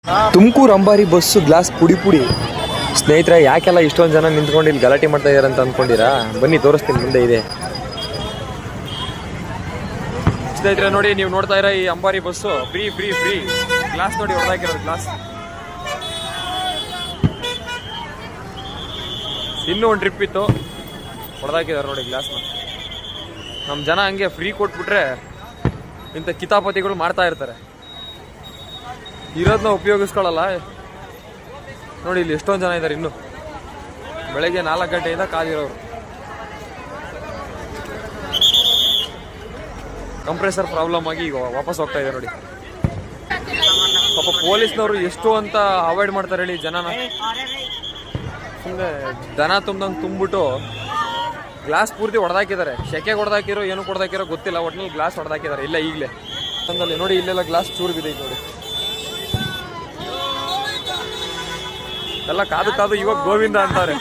ತುಮಕೂರು ಅಂಬಾರಿ bus glass ಪುಡಿ ಸ್ನೇಹಿತರೆ, ಯಾಕೆಲ್ಲ ಇಷ್ಟೊಂದು ಜನ ನಿಂತ್ಕೊಂಡು ಇಲ್ಲಿ ಗಲಾಟೆ ಮಾಡ್ತಾ ಇದಾರೆ ಅಂತ ಅಂದ್ಕೊಂಡಿರಾ? ಬನ್ನಿ ತೋರಿಸ್ತೀನಿ, ಮುಂದೆ ಇದೆ ಸ್ನೇಹಿತರೆ. ನೋಡಿ, ನೀವು ನೋಡ್ತಾ ಇರೋ ಈ ಅಂಬಾರಿ ಬಸ್ಸು ಫ್ರೀ ಗ್ಲಾಸ್ ನೋಡಿ ಹೊಡೆದಾಕಿರೋದು. ಗ್ಲಾಸ್ ಇನ್ನೂ ಒಂದು ಟ್ರಿಪ್ ಇತ್ತು, ಹೊಡೆದಾಕಿದ್ದಾರೆ ನೋಡಿ ಗ್ಲಾಸ್ನ. ನಮ್ಮ ಜನ ಹಂಗೆ ಫ್ರೀ ಕೊಟ್ಬಿಟ್ರೆ ಇಂಥ ಕಿತಾಪತಿಗಳು ಮಾಡ್ತಾ ಇರ್ತಾರೆ, ಇರೋದನ್ನ ಉಪಯೋಗಿಸ್ಕೊಳ್ಳಲ್ಲ. ನೋಡಿ ಇಲ್ಲಿ ಎಷ್ಟೊಂದು ಜನ ಇದ್ದಾರೆ, ಇನ್ನು ಬೆಳಗ್ಗೆ 4 ಗಂಟೆಯಿಂದ ಕಾದಿರೋರು. ಕಂಪ್ರೆಸರ್ ಪ್ರಾಬ್ಲಮ್ ಆಗಿ ಈಗ ವಾಪಸ್ ಹೋಗ್ತಾ ಇದೆ ನೋಡಿ. ಪಾಪ ಪೊಲೀಸ್ನವರು ಎಷ್ಟು ಅಂತ ಅವಾಯ್ಡ್ ಮಾಡ್ತಾರೆ ಹೇಳಿ ಜನನ. ಸುಮ್ಮನೆ ದನ ತುಂಬ್ದಂಗೆ ತುಂಬಿಬಿಟ್ಟು ಗ್ಲಾಸ್ ಪೂರ್ತಿ ಹೊಡೆದಾಕಿದ್ದಾರೆ. ಶೆಕೆಗೆ ಹೊಡೆದಾಕಿರೋ ಏನು ಹೊಡೆದಾಕಿರೋ ಗೊತ್ತಿಲ್ಲ, ಒಟ್ಟಿನಲ್ಲಿ ಗ್ಲಾಸ್ ಹೊಡೆದಾಕಿದ್ದಾರೆ. ಇಲ್ಲ ಈಗಲೇ ತಂದಲ್ಲಿ ನೋಡಿ, ಇಲ್ಲೆಲ್ಲ ಗ್ಲಾಸ್ ಚೂರು ಬಿದ್ದೈತೆ ನೋಡಿ. ಎಲ್ಲ ಕಾದು ಇವಾಗ ಗೋವಿಂದ ಅಂತಾರೆ.